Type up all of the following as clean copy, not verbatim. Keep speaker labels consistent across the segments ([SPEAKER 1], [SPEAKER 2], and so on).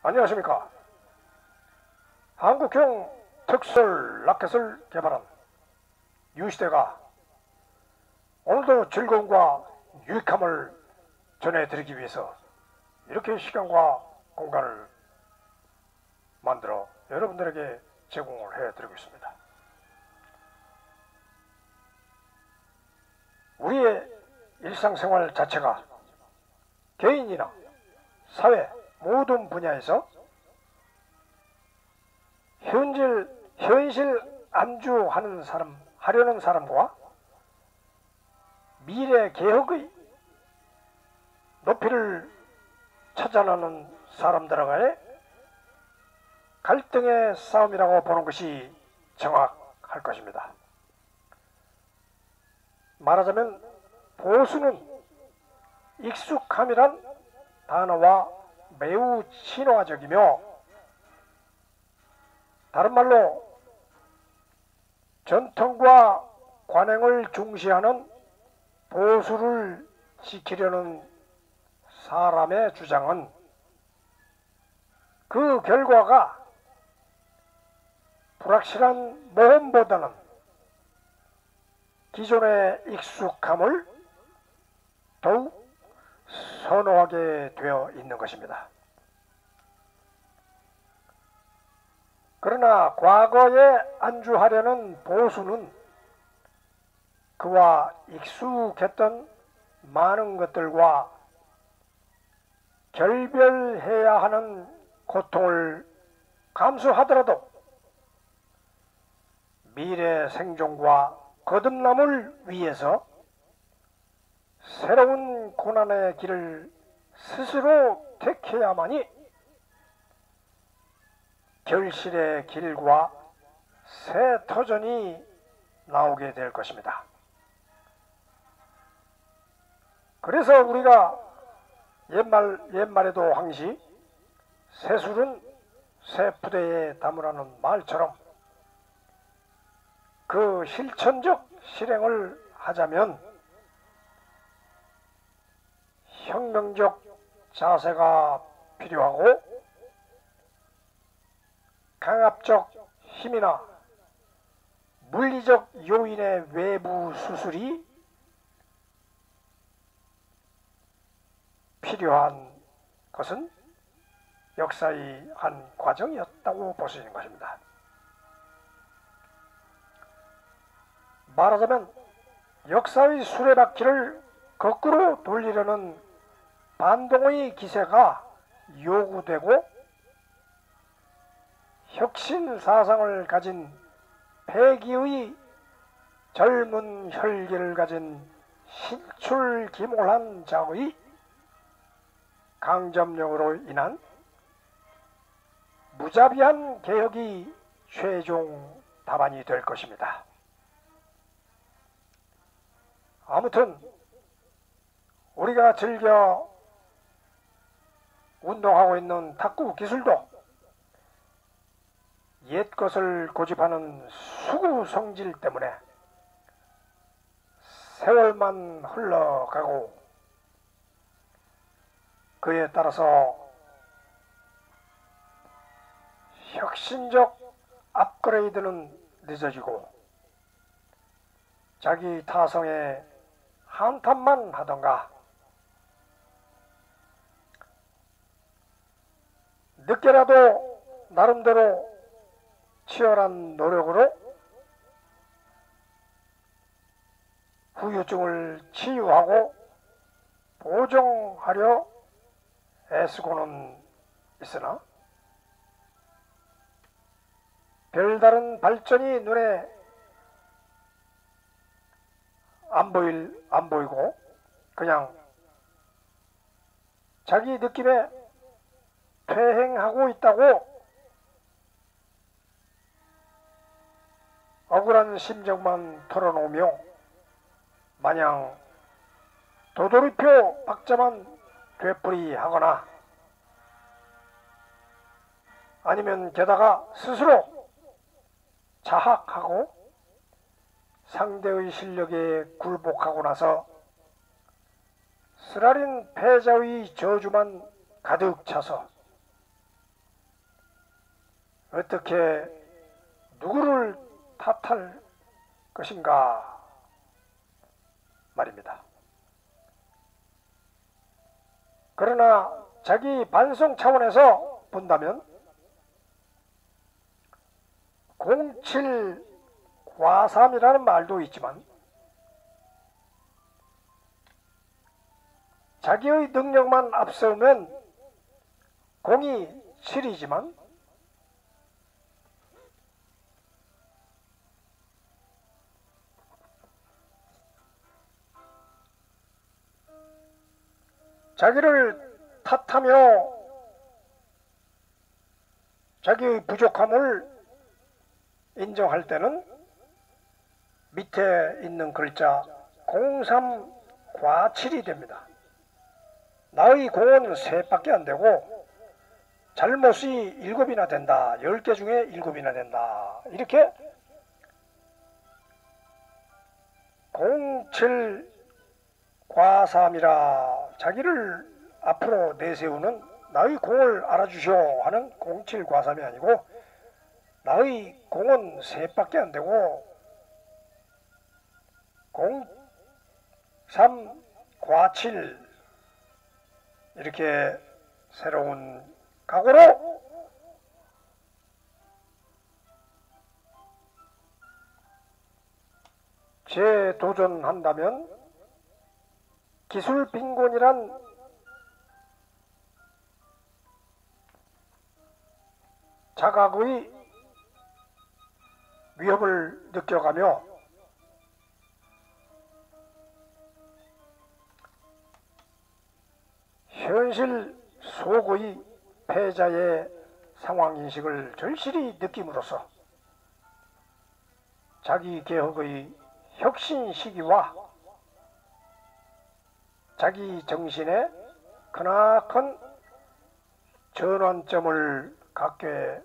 [SPEAKER 1] 안녕하십니까. 한국형 특설 라켓을 개발한 유시대가 오늘도 즐거움과 유익함을 전해드리기 위해서 이렇게 시간과 공간을 만들어 여러분들에게 제공을 해드리고 있습니다. 우리의 일상생활 자체가 개인이나 사회 모든 분야에서 현실 하려는 사람과 미래 개혁의 높이를 찾아나는 사람들과의 갈등의 싸움이라고 보는 것이 정확할 것입니다. 말하자면 보수는 익숙함이란 단어와 매우 친화적이며, 다른 말로 전통과 관행을 중시하는 보수를 지키려는 사람의 주장은 그 결과가 불확실한 모험보다는 기존의 익숙함을 더욱 선호하게 되어 있는 것입니다. 그러나 과거에 안주하려는 보수는 그와 익숙했던 많은 것들과 결별해야 하는 고통을 감수하더라도 미래 생존과 거듭남을 위해서 새로운 고난의 길을 스스로 택해야만이 결실의 길과 새 터전이 나오게 될 것입니다. 그래서 우리가 옛말에도 항시 새술은 새 부대에 담으라는 말처럼 그 실천적 실행을 하자면 혁명적 자세가 필요하고 강압적 힘이나 물리적 요인의 외부 수술이 필요한 것은 역사의 한 과정이었다고 볼 수 있는 것입니다. 말하자면 역사의 수레바퀴를 거꾸로 돌리려는 반동의 기세가 요구되고 혁신 사상을 가진 패기의 젊은 혈기를 가진 신출기몰한 자의 강점력으로 인한 무자비한 개혁이 최종 답안이 될 것입니다. 아무튼 우리가 즐겨 운동하고 있는 탁구 기술도 옛 것을 고집하는 수구 성질 때문에 세월만 흘러가고 그에 따라서 혁신적 업그레이드는 늦어지고 자기 타성에 한탄만 하던가 늦게라도 나름대로 치열한 노력으로 후유증을 치유하고 보정하려 애쓰고는 있으나 별다른 발전이 눈에 안 보이고 그냥 자기 느낌에 퇴행하고 있다고 억울한 심정만 털어놓으며 마냥 도돌이표 박자만 되풀이하거나 아니면 게다가 스스로 자학하고 상대의 실력에 굴복하고 나서 쓰라린 패자의 저주만 가득 차서 어떻게 누구를 탓할 것인가 말입니다. 그러나 자기 반성 차원에서 본다면 07과삼이라는 말도 있지만 자기의 능력만 앞서면 07이지만 자기를 탓하며 자기의 부족함을 인정할 때는 밑에 있는 글자 03과칠이 됩니다. 나의 공은 3밖에 안 되고 잘못이 7이나 된다. 10개 중에 7이나 된다. 이렇게 07과삼이라 자기를 앞으로 내세우는 나의 공을 알아주시오 하는 07과삼이 아니고 나의 공은 3밖에 안 되고 03과칠 이렇게 새로운 각오로 재도전한다면 기술 빈곤이란 자각의 위협을 느껴가며 현실 속의 패자의 상황인식을 절실히 느낌으로써 자기 개혁의 혁신 시기와 자기 정신에 크나큰 전환점을 갖게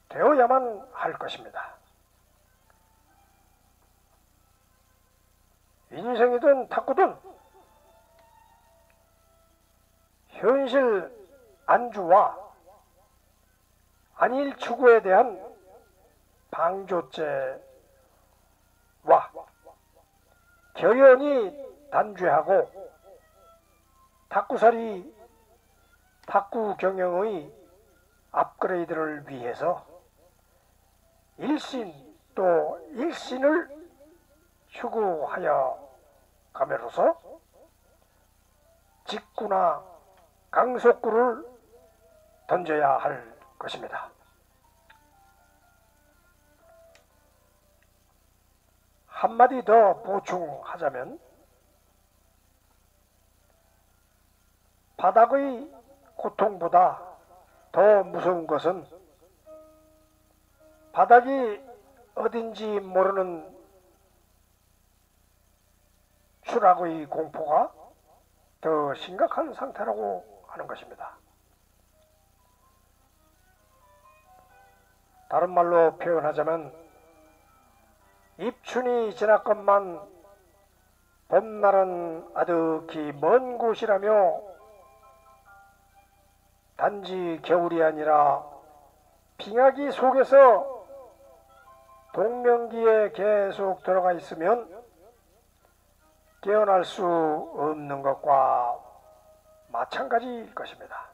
[SPEAKER 1] 되어야만 할 것입니다. 인생이든 탁구든 현실 안주와 안일 추구에 대한 방조죄와 결연히 단죄하고 탁구살이 탁구 경영의 업그레이드를 위해서 일신 또 일신을 추구하여 감으로써 직구나 강속구를 던져야 할 것입니다. 한마디 더 보충하자면 바닥의 고통보다 더 무서운 것은 바닥이 어딘지 모르는 추락의 공포가 더 심각한 상태라고 하는 것입니다. 다른 말로 표현하자면 입춘이 지났건만 봄날은 아득히 먼 곳이라며 단지 겨울이 아니라 빙하기 속에서 동명기에 계속 들어가 있으면 깨어날 수 없는 것과 마찬가지일 것입니다.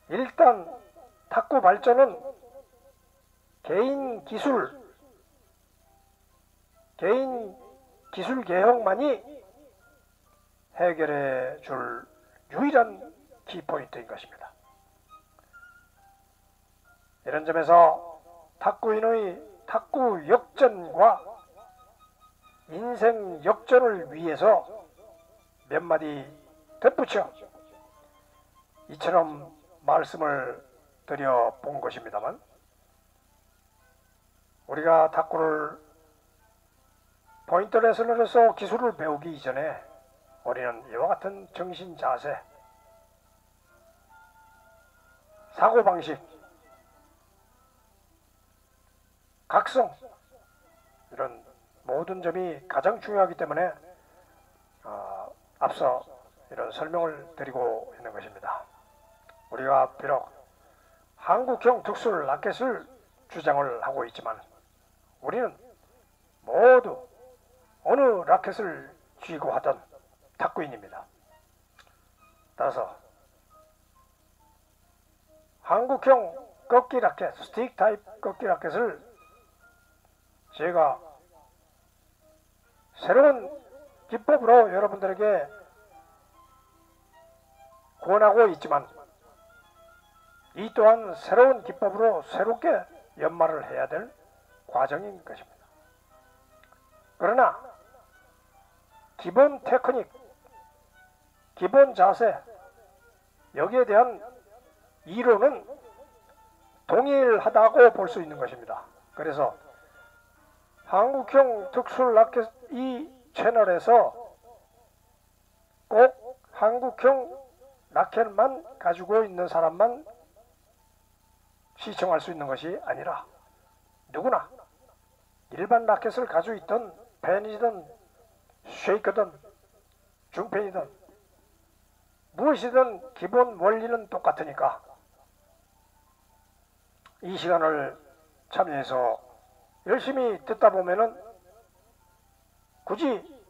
[SPEAKER 1] 일단 탁구 발전은 개인 기술 개혁만이 해결해 줄 유일한 키포인트인 것입니다. 이런 점에서 탁구인의 탁구 역전과 인생 역전을 위해서 몇 마디 덧붙여 이처럼 말씀을 드려본 것입니다만, 우리가 탁구를 포인트 레슨으로서 기술을 배우기 이전에 우리는 이와 같은 정신 자세, 사고방식, 각성, 이런 모든 점이 가장 중요하기 때문에 앞서 이런 설명을 드리고 있는 것입니다. 우리가 비록 한국형 특수 라켓을 주장을 하고 있지만 우리는 모두 어느 라켓을 쥐고 하던 탁구인입니다. 따라서 한국형 꺾기 라켓, 스틱 타입 꺾기 라켓을 제가 새로운 기법으로 여러분들에게 권하고 있지만 이 또한 새로운 기법으로 새롭게 연마를 해야 될 과정인 것입니다. 그러나 기본 테크닉, 기본 자세, 여기에 대한 이론은 동일하다고 볼 수 있는 것입니다. 그래서 한국형 특수 라켓 이 채널에서 꼭 한국형 라켓만 가지고 있는 사람만 시청할 수 있는 것이 아니라 누구나 일반 라켓을 가지고 있던 펜이든 쉐이크든 중펜이든 무엇이든 기본 원리는 똑같으니까 이 시간을 참여해서 열심히 듣다 보면은 굳이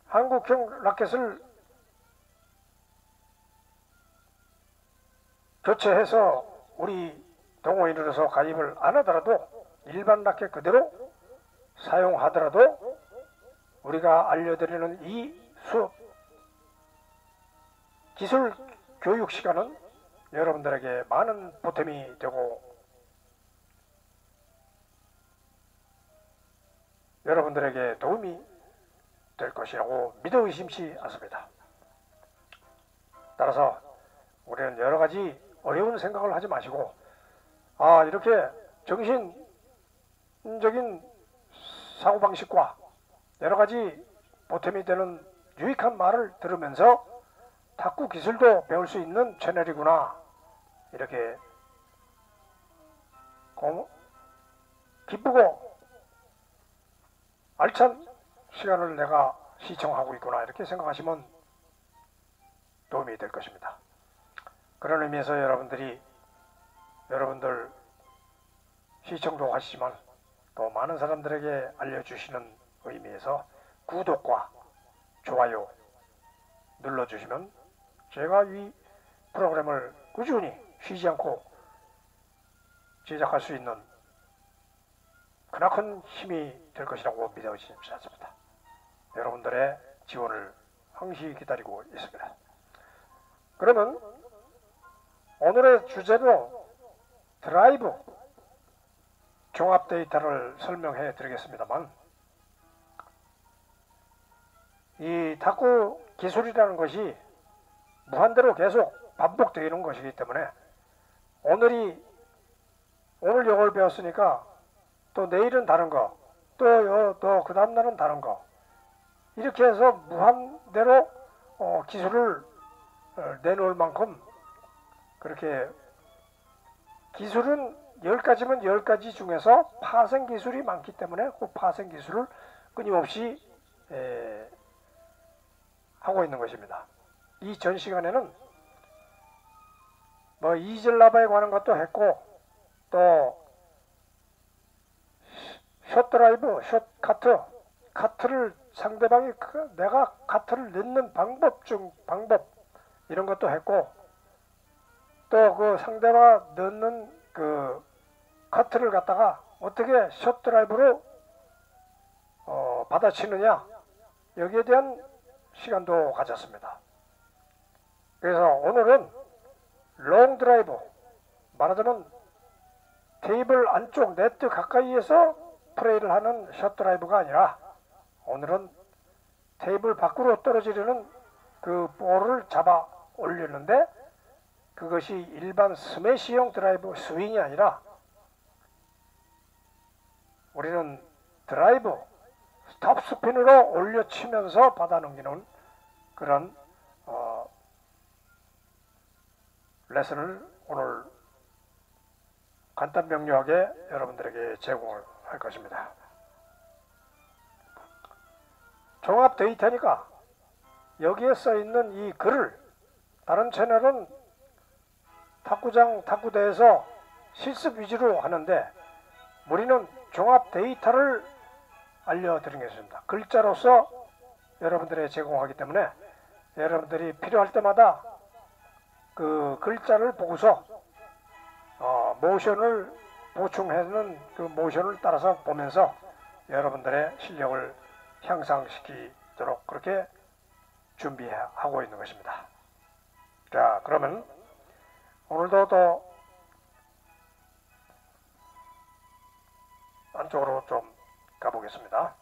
[SPEAKER 1] 한국형 라켓을 교체해서 우리 동호인으로서 가입을 안 하더라도 일반 라켓 그대로 사용하더라도 우리가 알려드리는 이 수업 기술 교육 시간은 여러분들에게 많은 보탬이 되고 여러분들에게 도움이 될 것이라고 믿어 의심치 않습니다. 따라서 우리는 여러 가지 어려운 생각을 하지 마시고 이렇게 정신적인 사고방식과 여러 가지 보탬이 되는 유익한 말을 들으면서 탁구 기술도 배울 수 있는 채널이구나 이렇게 기쁘고 알찬 시간을 내가 시청하고 있구나 이렇게 생각하시면 도움이 될 것입니다. 그런 의미에서 여러분들 시청도 하시지만 또 많은 사람들에게 알려주시는 의미에서 구독과 좋아요 눌러주시면 제가 이 프로그램을 꾸준히 쉬지 않고 제작할 수 있는 크나큰 힘이 될 것이라고 믿어지지 않습니다. 여러분들의 지원을 항시 기다리고 있습니다. 그러면 오늘의 주제로 드라이브 종합 데이터를 설명해 드리겠습니다만 이 탁구 기술이라는 것이 무한대로 계속 반복되는 것이기 때문에 오늘 이걸 배웠으니까 또 내일은 다른 거, 또 그 다음날은 다른 거 이렇게 해서 무한대로 기술을 내놓을 만큼 그렇게 기술은 10가지면 10가지 중에서 파생 기술이 많기 때문에 그 파생 기술을 끊임없이 하고 있는 것입니다. 이 전 시간에는 이즐라바에 관한 것도 했고 또 숏 드라이브, 숏 카트를 상대방이 내가 카트를 넣는 방법 이런 것도 했고 또 그 상대가 넣는 그 카트를 갖다가 어떻게 숏 드라이브로 받아치느냐 여기에 대한 시간도 가졌습니다. 그래서 오늘은 롱 드라이브 말하자면 테이블 안쪽 네트 가까이에서 플레이를 하는 숏 드라이브가 아니라 오늘은 테이블 밖으로 떨어지려는 그 볼을 잡아 올렸는데 그것이 일반 스매시형 드라이브 스윙이 아니라 우리는 드라이브 톱스핀으로 올려치면서 받아넘기는 그런 레슨을 오늘 간단 명료하게 여러분들에게 제공을 할 것입니다. 종합 데이터니까 여기에 써있는 이 글을 다른 채널은 탁구장, 탁구대에서 실습 위주로 하는데 우리는 종합 데이터를 알려드리겠습니다. 글자로서 여러분들에게 제공하기 때문에 여러분들이 필요할 때마다 그 글자를 보고서 모션을 보충하는 그 모션을 따라서 보면서 여러분들의 실력을 향상시키도록 그렇게 준비하고 있는 것입니다. 자, 그러면 오늘도 또 안쪽으로 좀 가보겠습니다.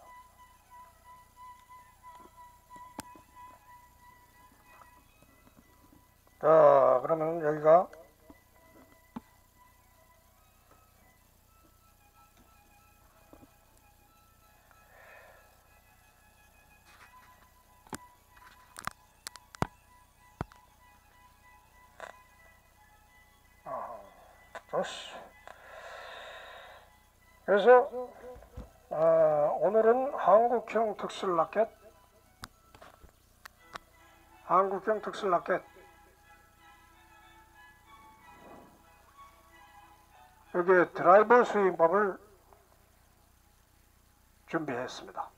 [SPEAKER 1] 자, 그러면 여기가 좋습니다. 그래서 오늘은 한국형 특수라켓 여기에 드라이버 스윙법을 준비했습니다.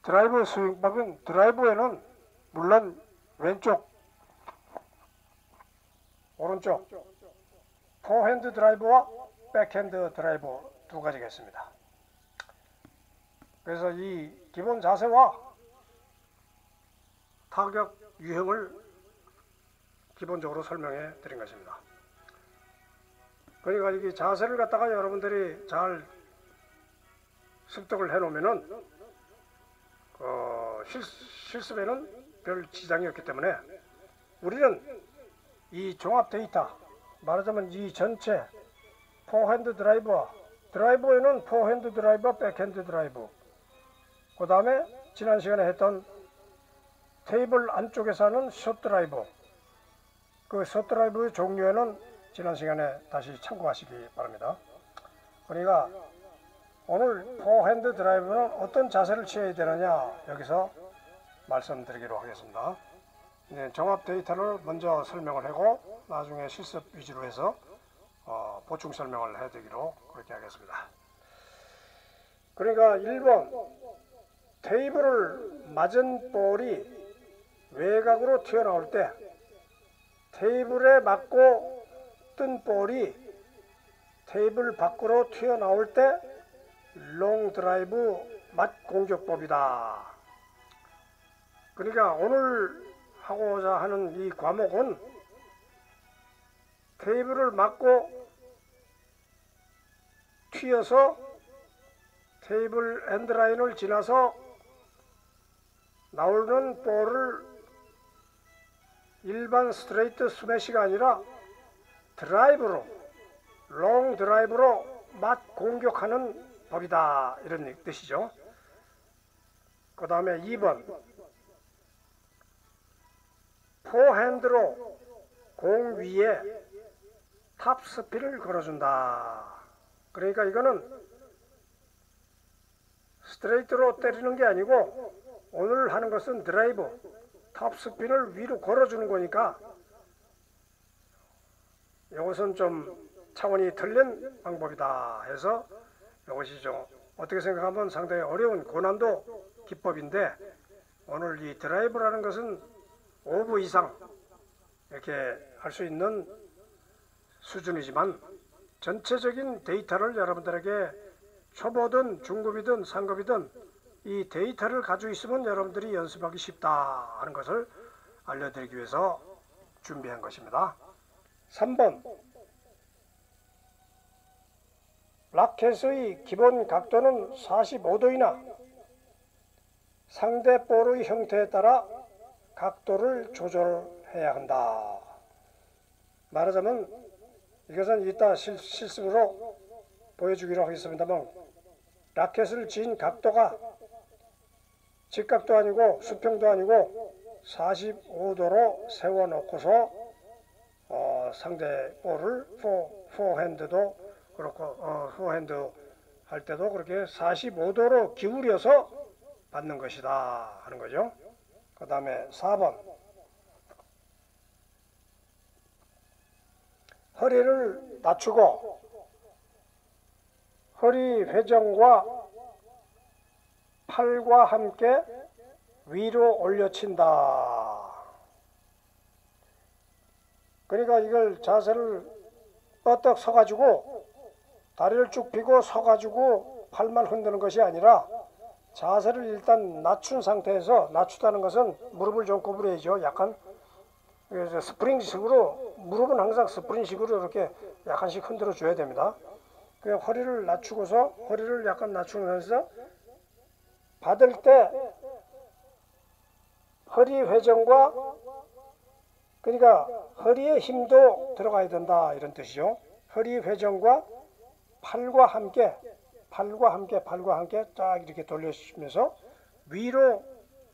[SPEAKER 1] 드라이버 스윙법은 드라이버에는 물론 왼쪽, 오른쪽 포핸드 드라이버와 백핸드 드라이버 두 가지가 있습니다. 그래서 이 기본 자세와 타격 유형을 기본적으로 설명해 드린 것입니다. 그러니까 이 자세를 갖다가 여러분들이 잘 습득을 해 놓으면은 실습에는 별 지장이 없기 때문에 우리는 이 종합 데이터, 말하자면 이 전체 포핸드 드라이버와 드라이버에는 포핸드 드라이버, 백핸드 드라이버, 그 다음에 지난 시간에 했던 테이블 안쪽에서 하는 숏 드라이버, 그 숏 드라이버의 종류에는 지난 시간에 다시 참고하시기 바랍니다. 그러니까 오늘 포핸드 드라이버는 어떤 자세를 취해야 되느냐 여기서 말씀드리기로 하겠습니다. 네, 종합 데이터를 먼저 설명을 하고 나중에 실습 위주로 해서 보충 설명을 해드리기로 그렇게 하겠습니다. 그러니까 1번 테이블을 맞은 볼이 외곽으로 튀어나올 때 테이블에 맞고 뜬 볼이 테이블 밖으로 튀어나올 때 롱 드라이브 맞 공격법이다. 그러니까 오늘 하고자 하는 이 과목은 테이블을 맞고 튀어서 테이블 엔드라인을 지나서 나오는 볼을 일반 스트레이트 스매시가 아니라 드라이브로, 롱 드라이브로 맞 공격하는 법이다, 이런 뜻이죠. 그 다음에 2번 포핸드로 공 위에 탑스핀을 걸어준다. 그러니까 이거는 스트레이트로 때리는 게 아니고 오늘 하는 것은 드라이브, 탑스핀을 위로 걸어주는 거니까 이것은 좀 차원이 틀린 방법이다 해서 이것이 좀 어떻게 생각하면 상당히 어려운 고난도 기법인데 오늘 이 드라이브라는 것은 5부 이상 이렇게 할 수 있는 수준이지만 전체적인 데이터를 여러분들에게 초보든 중급이든 상급이든 이 데이터를 가지고 있으면 여러분들이 연습하기 쉽다 하는 것을 알려드리기 위해서 준비한 것입니다. 3번 라켓의 기본 각도는 45도이나 상대 볼의 형태에 따라 각도를 조절해야 한다. 말하자면 이것은 이따 실습으로 보여주기로 하겠습니다만 라켓을 쥔 각도가 직각도 아니고 수평도 아니고 45도로 세워놓고서 상대 볼을 포핸드도 그렇고 포핸드 할 때도 그렇게 45도로 기울여서 받는 것이다 하는 거죠. 그 다음에 4번 허리를 낮추고 허리 회전과 팔과 함께 위로 올려친다. 그러니까 이걸 자세를 뻗떡 서가지고 다리를 쭉 펴고 서가지고 팔만 흔드는 것이 아니라 자세를 일단 낮춘 상태에서, 낮추다는 것은 무릎을 좀 구부려야죠. 약간 스프링식으로, 무릎은 항상 스프링식으로 이렇게 약간씩 흔들어 줘야 됩니다. 그 허리를 낮추고서 허리를 약간 낮추면서 받을 때 허리 회전과, 그러니까 허리에 힘도 들어가야 된다 이런 뜻이죠. 허리 회전과 팔과 함께 딱 이렇게 돌려주면서 위로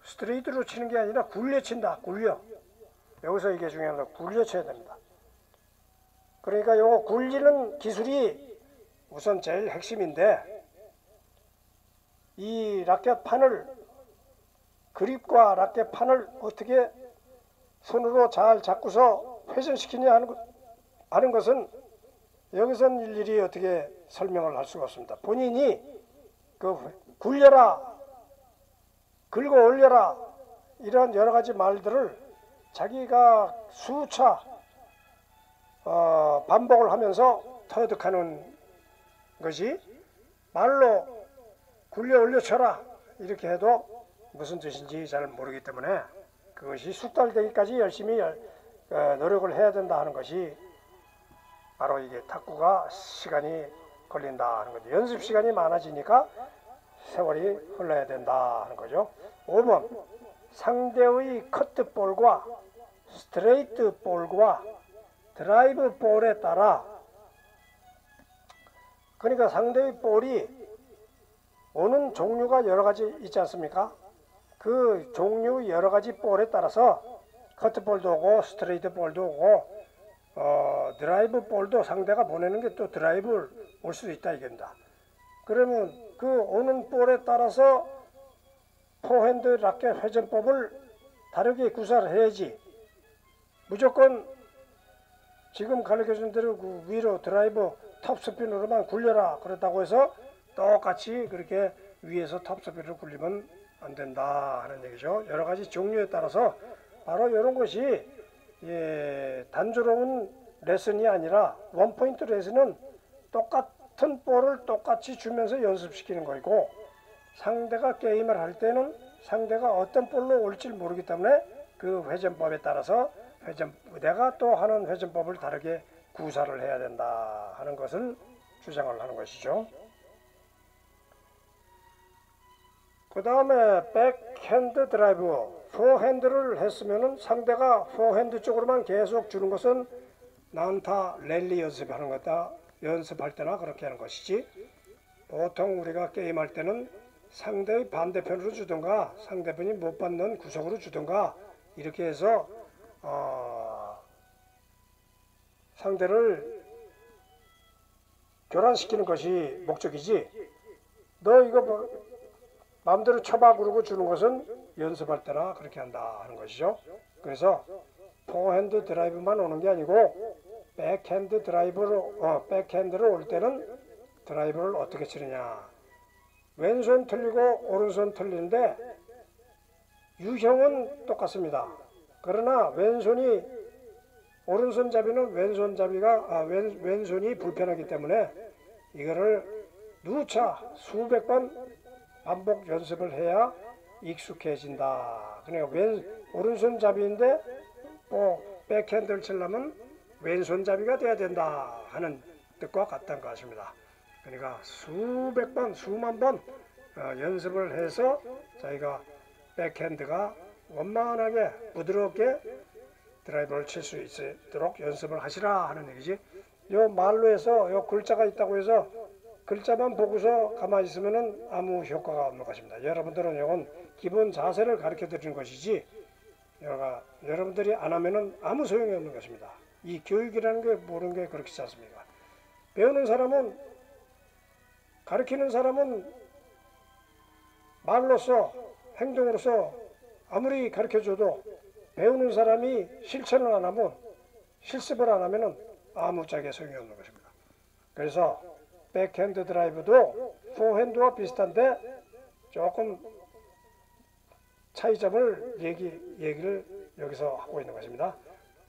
[SPEAKER 1] 스트레이트로 치는 게 아니라 굴려 친다. 굴려. 여기서 이게 중요한 거, 굴려 쳐야 됩니다. 그러니까 요거 굴리는 기술이 우선 제일 핵심인데, 이 라켓판을, 그립과 라켓판을 어떻게 손으로 잘 잡고서 회전시키냐 하는 것은 여기선 일일이 어떻게 설명을 할 수가 없습니다. 본인이 그 굴려라, 긁어 올려라, 이런 여러 가지 말들을 자기가 수차 반복을 하면서 터득하는 것이, 말로 굴려 올려쳐라 이렇게 해도 무슨 뜻인지 잘 모르기 때문에 그것이 숙달되기까지 열심히 노력을 해야 된다 하는 것이 바로 이게 탁구가 시간이 걸린다 하는 거죠. 연습 시간이 많아지니까 세월이 흘러야 된다 하는 거죠. 5번, 상대의 커트볼과 스트레이트 볼과 드라이브 볼에 따라, 그러니까 상대의 볼이 오는 종류가 여러 가지 있지 않습니까? 그 종류 여러 가지 볼에 따라서 커트볼도 오고 스트레이트 볼도 오고 드라이브 볼도 상대가 보내는 게 또 드라이브를 올 수도 있다 이겁니다. 그러면 그 오는 볼에 따라서 포핸드 라켓 회전법을 다르게 구사를 해야지, 무조건 지금 가르쳐준 대로 그 위로 드라이브 톱스핀으로만 굴려라 그렇다고 해서 똑같이 그렇게 위에서 톱스핀으로 굴리면 안 된다 하는 얘기죠. 여러 가지 종류에 따라서 바로 이런 것이 단조로운 레슨이 아니라 원포인트 레슨은 똑같은 볼을 똑같이 주면서 연습시키는 거이고, 상대가 게임을 할 때는 상대가 어떤 볼로 올지 모르기 때문에 그 회전법에 따라서 내가 또 하는 회전법을 다르게 구사를 해야 된다 하는 것을 주장을 하는 것이죠. 그 다음에 백핸드 드라이브, 포핸드를 했으면 상대가 포핸드 쪽으로만 계속 주는 것은 난타 랠리 연습하는 거다. 연습할 때나 그렇게 하는 것이지, 보통 우리가 게임할 때는 상대의 반대편으로 주든가 상대편이 못 받는 구석으로 주든가 이렇게 해서 상대를 교란시키는 것이 목적이지, 너 이거 마음대로 쳐봐 그러고 주는 것은 연습할 때나 그렇게 한다 하는 것이죠. 그래서 포핸드 드라이브만 오는 게 아니고 백핸드 드라이브로 백핸드로 올 때는 드라이브를 어떻게 치느냐, 왼손 틀리고 오른손 틀리는데 유형은 똑같습니다. 그러나 왼손이 오른손잡이는 왼손이 불편하기 때문에 이거를 누차 수백 번 반복 연습을 해야 익숙해진다. 그러니까 오른손잡이인데 백핸드를 치려면 왼손잡이가 돼야 된다 하는 뜻과 같다는 것입니다. 그러니까 수백 번, 수만 번 연습을 해서 자기가 백핸드가 원만하게 부드럽게 드라이버를 칠 수 있도록 연습을 하시라 하는 얘기지. 요 말로 해서 요 글자가 있다고 해서 글자만 보고서 가만히 있으면 아무 효과가 없는 것입니다. 여러분들은 이건 기본 자세를 가르쳐 드리는 것이지, 여러분들이 안 하면은 아무 소용이 없는 것입니다. 이 교육이라는 게 모르는 게 그렇지 않습니까? 배우는 사람은, 가르치는 사람은 말로써 행동으로서 아무리 가르쳐줘도 배우는 사람이 실천을 안 하면, 실습을 안 하면은 아무짝에 소용이 없는 것입니다. 그래서 백핸드 드라이브도 포핸드와 비슷한데 조금 차이점을 얘기를 여기서 하고 있는 것입니다.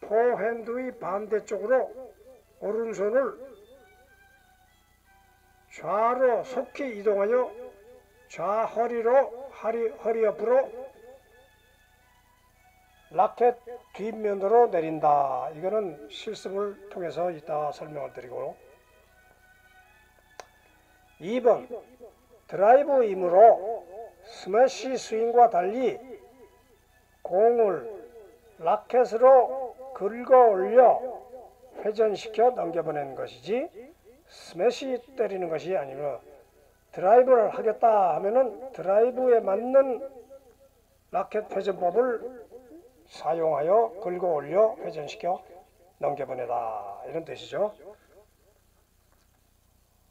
[SPEAKER 1] 포핸드의 반대쪽으로 오른손을 좌로 속히 이동하여 좌허리로 허리 옆으로 라켓 뒷면으로 내린다. 이거는 실습을 통해서 이따 설명을 드리고, 2번 드라이브 힘으로 스매시 스윙과 달리 공을 라켓으로 긁어 올려 회전시켜 넘겨보내는 것이지 스매시 때리는 것이 아니고, 드라이브를 하겠다 하면은 드라이브에 맞는 라켓 회전법을 사용하여 긁어 올려 회전시켜 넘겨보내다, 이런 뜻이죠.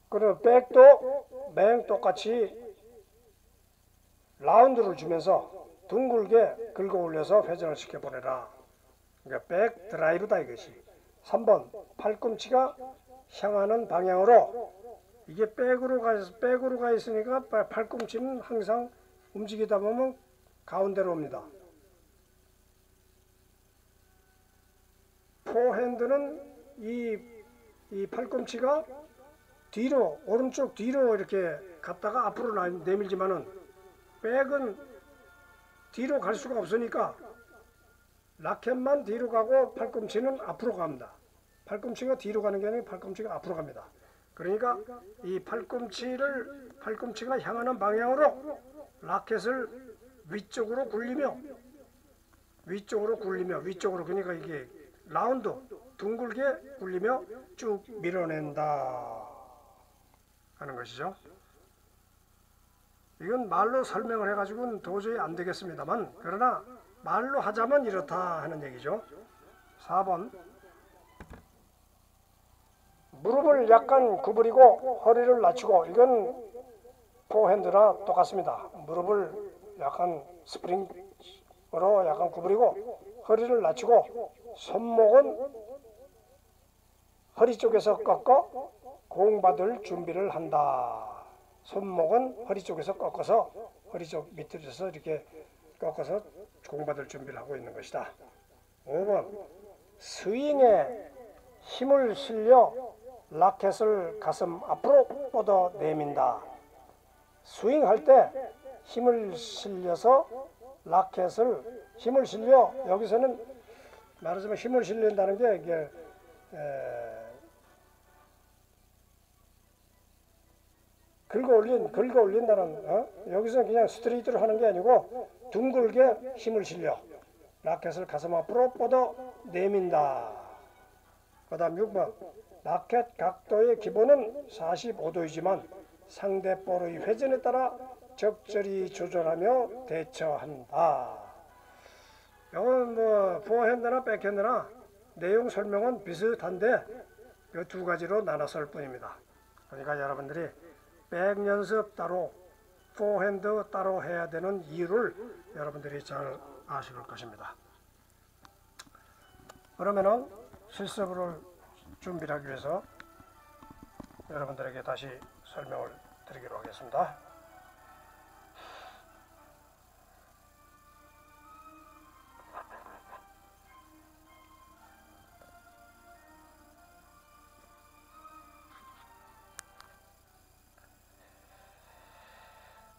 [SPEAKER 1] 그리고 백도 매행 똑같이 라운드를 주면서 둥글게 긁어 올려서 회전을 시켜 보내라. 그러니까 백 드라이브다 이것이. 3번 팔꿈치가 향하는 방향으로, 이게 백으로 가 있으니까 팔꿈치는 항상 움직이다 보면 가운데로 옵니다. 포핸드는 이 팔꿈치가 뒤로, 오른쪽 뒤로 이렇게 갔다가 앞으로 내밀지만은 백은 뒤로 갈 수가 없으니까 라켓만 뒤로 가고 팔꿈치는 앞으로 갑니다. 팔꿈치가 뒤로 가는 게 아니라 팔꿈치가 앞으로 갑니다. 그러니까 이 팔꿈치가 향하는 방향으로 라켓을 위쪽으로 굴리며 그러니까 이게 라운드 둥글게 굴리며 쭉 밀어낸다 하는 것이죠. 이건 말로 설명을 해가지고는 도저히 안 되겠습니다만, 그러나 말로 하자면 이렇다 하는 얘기죠. 4번 무릎을 약간 구부리고 허리를 낮추고, 이건 포핸드나 똑같습니다. 무릎을 약간 스프링으로 약간 구부리고 허리를 낮추고 손목은 허리 쪽에서 꺾어 공 받을 준비를 한다. 손목은 허리 쪽에서 꺾어서 허리 쪽 밑에서 이렇게 꺾어서 공 받을 준비를 하고 있는 것이다. 5번 스윙에 힘을 실려 라켓을 가슴 앞으로 뻗어 내민다. 스윙할 때 힘을 실려서 라켓을 여기서는 말하자면 힘을 실린다는 게 이게 긁어 올린다는, 여기서는 그냥 스트레이트로 하는 게 아니고 둥글게 힘을 실려 라켓을 가슴 앞으로 뻗어 내민다. 그 다음 6번 라켓 각도의 기본은 45도이지만 상대 볼의 회전에 따라 적절히 조절하며 대처한다. 이건 뭐 포핸드나 백핸드나 내용 설명은 비슷한데 이 두 가지로 나눠서 할 뿐입니다. 그러니까 여러분들이 백 연습 따로 포핸드 따로 해야 되는 이유를 여러분들이 잘 아실 것입니다. 그러면은 실습을 준비를 하기 위해서 여러분들에게 다시 설명을 드리기로 하겠습니다.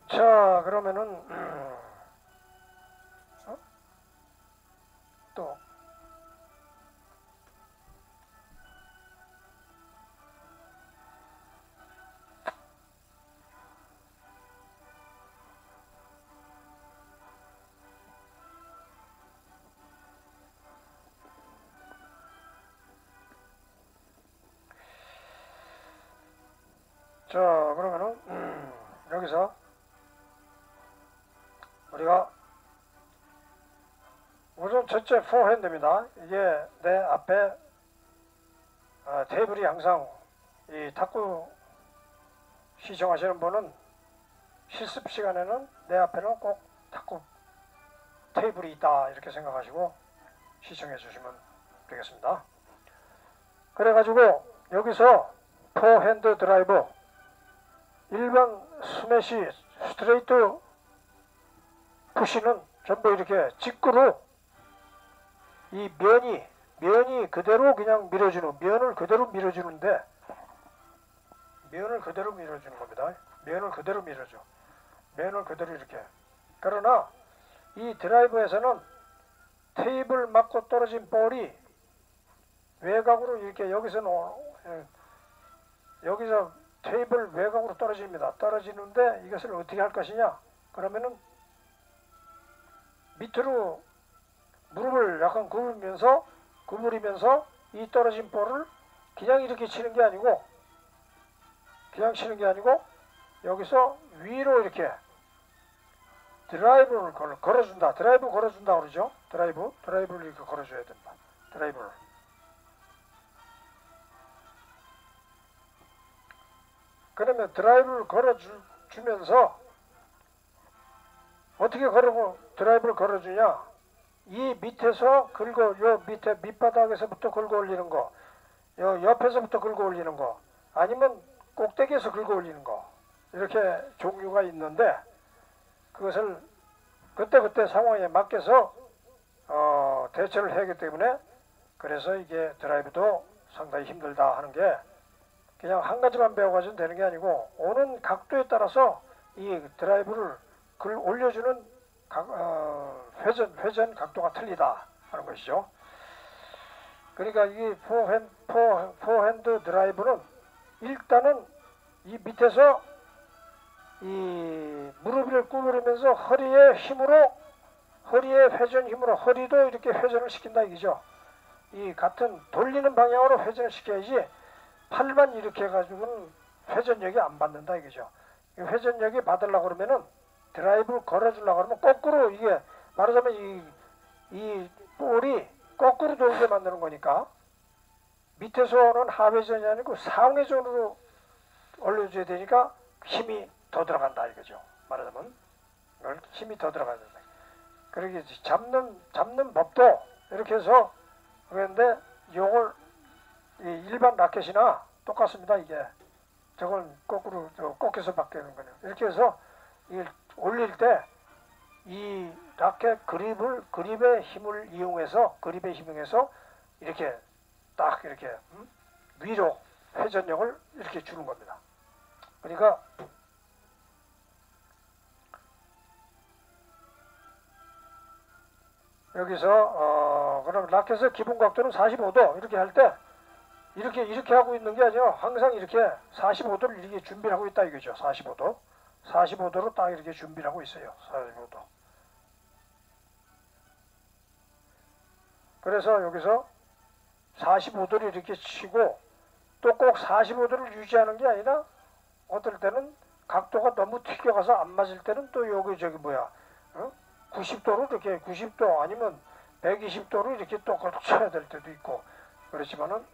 [SPEAKER 1] 자, 그러면은 또 자, 그러면은 여기서 우리가 우선 첫째 포핸드입니다. 이게 내 앞에 테이블이 항상 이 탁구 시청하시는 분은 실습 시간에는 내 앞에는 꼭 탁구 테이블이 있다 이렇게 생각하시고 시청해 주시면 되겠습니다. 그래가지고 여기서 포핸드 드라이브, 일반 스매시 스트레이트 푸시는 전부 이렇게 직구로 이 면이 그대로 그냥 밀어주는, 면을 그대로 밀어주는데, 면을 그대로 밀어주는 겁니다. 면을 그대로 밀어줘. 면을 그대로 이렇게. 그러나 이 드라이브에서는 테이블 맞고 떨어진 볼이 외곽으로 이렇게 여기서 테이블 외곽으로 떨어집니다. 떨어지는데 이것을 어떻게 할 것이냐? 그러면은 밑으로 무릎을 약간 구부리면서 이 떨어진 볼을 그냥 이렇게 치는 게 아니고, 여기서 위로 이렇게 드라이브를 걸어준다. 드라이브 걸어준다 그러죠. 드라이브를 이렇게 걸어줘야 된다. 드라이브를. 그러면 드라이브를 걸어주면서 어떻게 드라이브를 걸어주냐? 이 밑에서 요 밑에 밑바닥에서부터 긁어 올리는 거, 요 옆에서부터 긁어 올리는 거, 아니면 꼭대기에서 긁어 올리는 거, 이렇게 종류가 있는데, 그것을 그때 상황에 맡겨서 대처를 하기 때문에, 그래서 이게 드라이브도 상당히 힘들다 하는 게, 그냥 한 가지만 배워가지고 되는 게 아니고 오는 각도에 따라서 이 드라이브를 올려주는 회전 각도가 틀리다 하는 것이죠. 그러니까 이 포핸드 드라이브는 일단은 이 밑에서 이 무릎을 구부리면서 허리의 회전 힘으로 허리도 이렇게 회전을 시킨다 이거죠. 이 같은 돌리는 방향으로 회전을 시켜야지 팔만 이렇게 해가지고는 회전력이 안 받는다 이거죠. 이 회전력이 받으려고 그러면은 드라이브를 걸어주려고 그러면 거꾸로, 이게 말하자면 이 볼이 거꾸로 돌게 만드는 거니까 밑에서는 하회전이 아니고 상회전으로 올려줘야 되니까 힘이 더 들어간다 이거죠. 말하자면 힘이 더 들어가야 된다. 그러게 잡는 법도 이렇게 해서 그런데 요걸 일반 라켓이나 똑같습니다. 이게 저걸 거꾸로 꺾여서 바뀌는 거예요. 이렇게 해서 올릴 때 이 라켓 그립의 힘을 이용해서 이렇게 딱 이렇게 위로 회전력을 이렇게 주는 겁니다. 그러니까 여기서 그럼 라켓의 기본 각도는 45도 이렇게 할 때 이렇게 하고 있는 게 아니라 항상 이렇게 45도를 이렇게 준비를 하고 있다 이거죠. 45도로 딱 이렇게 준비를 하고 있어요. 45도. 그래서 여기서 45도를 이렇게 치고 또 꼭 45도를 유지하는 게 아니라 어떨 때는 각도가 너무 튀겨가서 안 맞을 때는 또 저기 90도로 이렇게 90도 아니면 120도로 이렇게 또 쳐야 될 때도 있고, 그렇지만은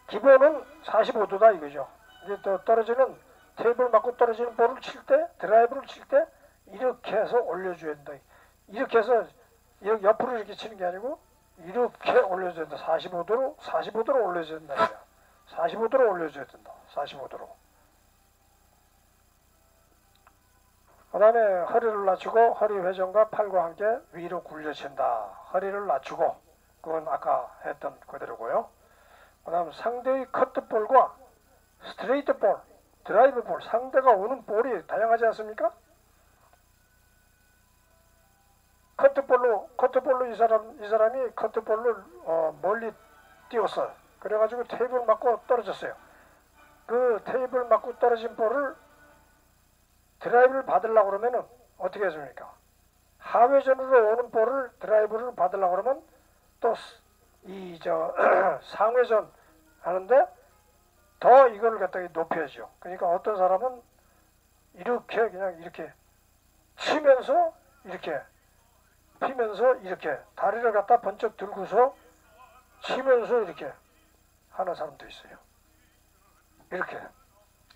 [SPEAKER 1] 기본은 45도다 이거죠. 이제 또 떨어지는 테이블 맞고 떨어지는 볼을 칠 때, 드라이브를 칠 때 이렇게 해서 올려줘야 된다. 이렇게 해서 옆으로 이렇게 치는 게 아니고 이렇게 올려줘야 된다. 45도로 올려줘야 된다. 45도로 올려줘야 된다. 45도로. 그 다음에 허리를 낮추고 허리 회전과 팔과 함께 위로 굴려친다. 허리를 낮추고, 그건 아까 했던 그대로고요. 그 다음 상대의 커트볼과 스트레이트 볼, 드라이브 볼, 상대가 오는 볼이 다양하지 않습니까? 커트볼로 이 사람이 커트볼로 멀리 띄웠어요. 그래가지고 테이블 맞고 떨어졌어요. 그 테이블 맞고 떨어진 볼을 드라이브를 받으려고 그러면은 어떻게 해줍니까? 하회전으로 오는 볼을 드라이브를 받으려고 그러면 또 상회전 하는데 더 이걸 갖다가 높여야죠. 그러니까 어떤 사람은 이렇게 그냥 이렇게 치면서 이렇게 피면서 이렇게 다리를 갖다 번쩍 들고서 치면서 이렇게 하는 사람도 있어요. 이렇게.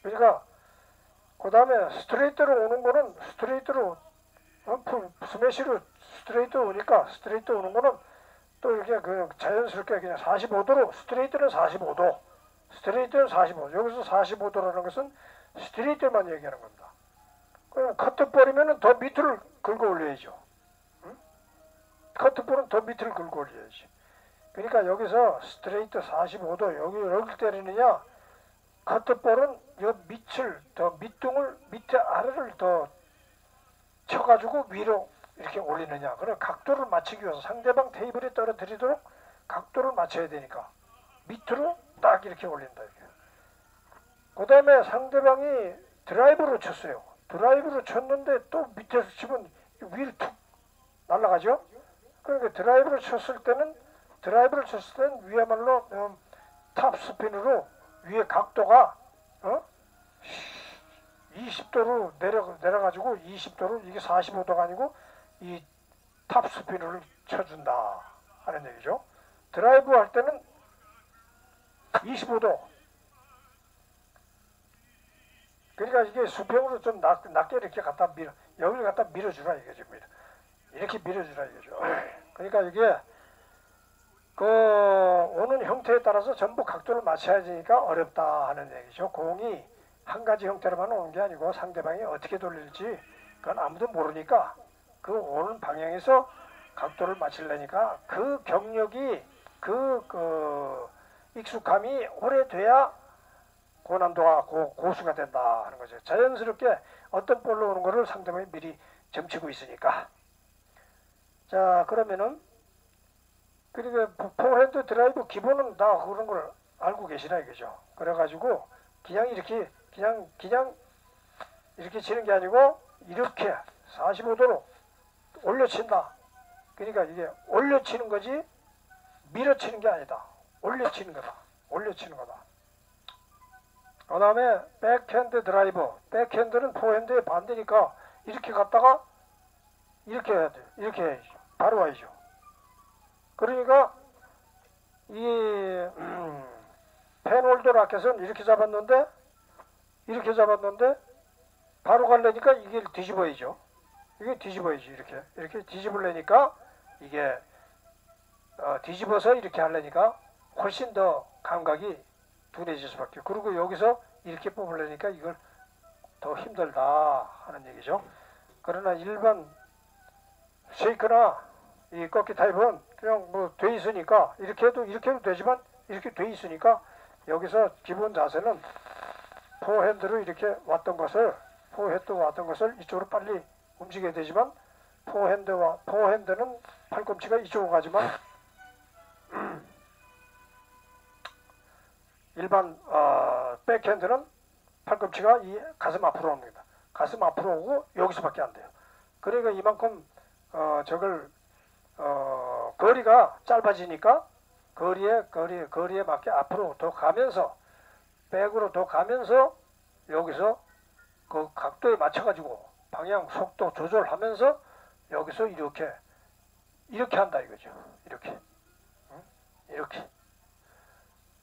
[SPEAKER 1] 그러니까 그 다음에 스트레이트로 오는 거는 스트레이트로 스매시로 스트레이트 오니까 스트레이트 오는 거는 또 이렇게 그냥 자연스럽게 그냥 45도로 스트레이트는 45도, 스트레이트는 45도. 여기서 45도라는 것은 스트레이트만 얘기하는 겁니다. 그럼 커트볼이면은 더 밑을 긁어 올려야죠. 응? 커트볼은 더 밑을 긁어 올려야지. 그러니까 여기서 스트레이트 45도 여기 때리느냐, 커트볼은 요 밑을 더 밑둥을 밑에 아래를 더 쳐가지고 위로 이렇게 올리느냐. 그래 각도를 맞추기 위해서 상대방 테이블에 떨어뜨리도록 각도를 맞춰야 되니까 밑으로 딱 이렇게 올린다. 그 다음에 상대방이 드라이브로 쳤어요. 드라이브로 쳤는데 또 밑에서 치면 위로 툭 날아가죠. 그러니까 드라이브를 쳤을 때는 위야말로 탑스핀으로 위에 각도가 20도로 내려가지고 20도로 이게 45도가 아니고 이 탑스핀을 쳐준다 하는 얘기죠. 드라이브 할 때는 25도. 그러니까 이게 수평으로 좀 낮게 이렇게 여기를 갖다 밀어주라 이거죠. 이렇게 밀어주라 이거죠. 그러니까 이게 오는 형태에 따라서 전부 각도를 맞춰야 되니까 어렵다 하는 얘기죠. 공이 한 가지 형태로만 오는 게 아니고 상대방이 어떻게 돌릴지 그건 아무도 모르니까 그 오는 방향에서 각도를 맞추려니까 그 경력이 그 익숙함이 오래돼야 고난도가 고수가 된다 하는 거죠. 자연스럽게 어떤 볼로 오는 거를 상대방이 미리 점치고 있으니까. 자, 그러면은 그러니까 포핸드 드라이브 기본은 다 그런 걸 알고 계시나 이거죠. 그래가지고 그냥 이렇게 치는 게 아니고 이렇게 45도로 올려친다. 그러니까 이게 올려치는 거지 밀어치는 게 아니다. 올려치는 거다. 올려치는 거다. 그 다음에 백핸드 드라이브. 백핸드는 포핸드의 반대니까 이렇게 갔다가 이렇게 해야 돼. 이렇게 해야지. 바로 와야죠. 그러니까 이 펜홀더 라켓은 이렇게 잡았는데 바로 가려니까 이게 뒤집어야죠. 이게 뒤집어야지. 이렇게 뒤집으려니까 이게 뒤집어서 이렇게 하려니까 훨씬 더 감각이 둔해질 수밖에. 그리고 여기서 이렇게 뽑으려니까 이걸 더 힘들다 하는 얘기죠. 그러나 일반 쉐이크나 이 꺾기 타입은 그냥 뭐 돼 있으니까 이렇게 해도 되지만 이렇게 돼 있으니까 여기서 기본 자세는 포핸드로 이렇게 왔던 것을 이쪽으로 빨리 움직여야 되지만 포핸드는 팔꿈치가 이쪽으로 가지만 일반 백핸드는 팔꿈치가 이 가슴 앞으로 옵니다. 가슴 앞으로 오고 여기서밖에 안 돼요. 그러니까 이만큼 거리가 짧아지니까 거리에 맞게 앞으로 더 가면서 백으로 더 가면서 여기서 그 각도에 맞춰가지고 방향 속도 조절하면서 여기서 이렇게 한다 이거죠. 이렇게.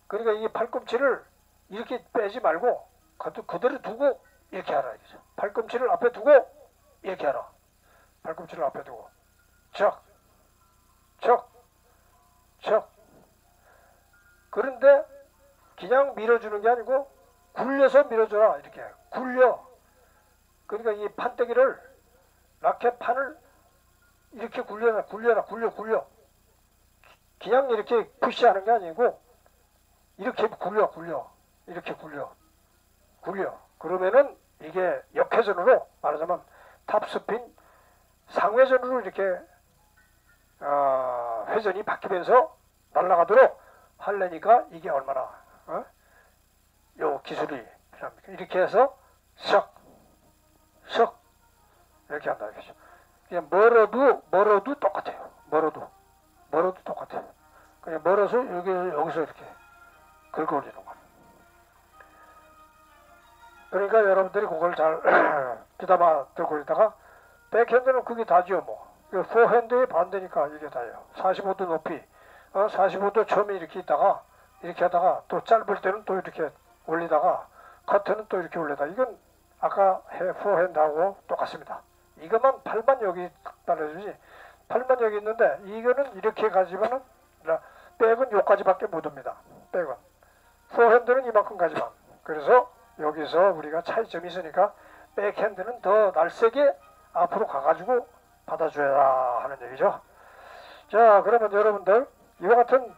[SPEAKER 1] 그러니까 이 팔꿈치를 이렇게 빼지 말고 그대로 두고 이렇게 하라 이거죠. 팔꿈치를 앞에 두고 이렇게 하라. 팔꿈치를 앞에 두고 척. 그런데 그냥 밀어주는 게 아니고 굴려서 밀어줘라. 이렇게 굴려. 그러니까 이 판때기를 라켓 판을 이렇게 굴려. 그냥 이렇게 푸시하는 게 아니고 이렇게 굴려. 그러면은 이게 역회전으로 말하자면 탑스핀 상회전으로 이렇게 회전이 바뀌면서 날아가도록 하려니까 이게 얼마나 요 기술이 필요합니까? 이렇게 해서 샥 이렇게 한다 이거죠. 그냥 멀어도 똑같아요. 멀어도 똑같아요. 그냥 멀어서 여기서 이렇게 긁어 올리는 거. 그러니까 여러분들이 그걸 잘 귀담아 들고 있다가 백핸드는 그게 다죠 뭐. 포핸드의 반대니까 이게 다예요. 45도 높이 45도 처음에 이렇게 있다가 이렇게 하다가 또 짧을 때는 또 이렇게 올리다가 커트는 또 이렇게 올리다. 이건 아까 포핸드하고 똑같습니다. 이것만 팔만 여기 달려주지 팔만 여기 있는데 이거는 이렇게 가지면은 백은 요까지밖에 못 옵니다. 백은 포핸드는 이만큼 가지만. 그래서 여기서 우리가 차이점이 있으니까 백핸드는 더 날쌔게 앞으로 가가지고 받아줘야 하는 얘기죠. 자, 그러면 여러분들 이와 같은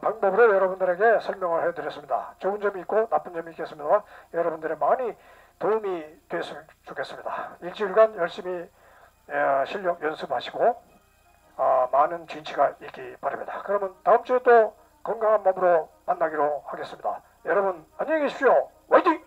[SPEAKER 1] 방법으로 여러분들에게 설명을 해드렸습니다. 좋은 점이 있고 나쁜 점이 있겠습니다만 여러분들의 많이 도움이 됐으면 좋겠습니다. 일주일간 열심히 실력 연습하시고 많은 진치가 있기 바랍니다. 그러면 다음 주에 또 건강한 몸으로 만나기로 하겠습니다. 여러분 안녕히 계십시오. 화이팅!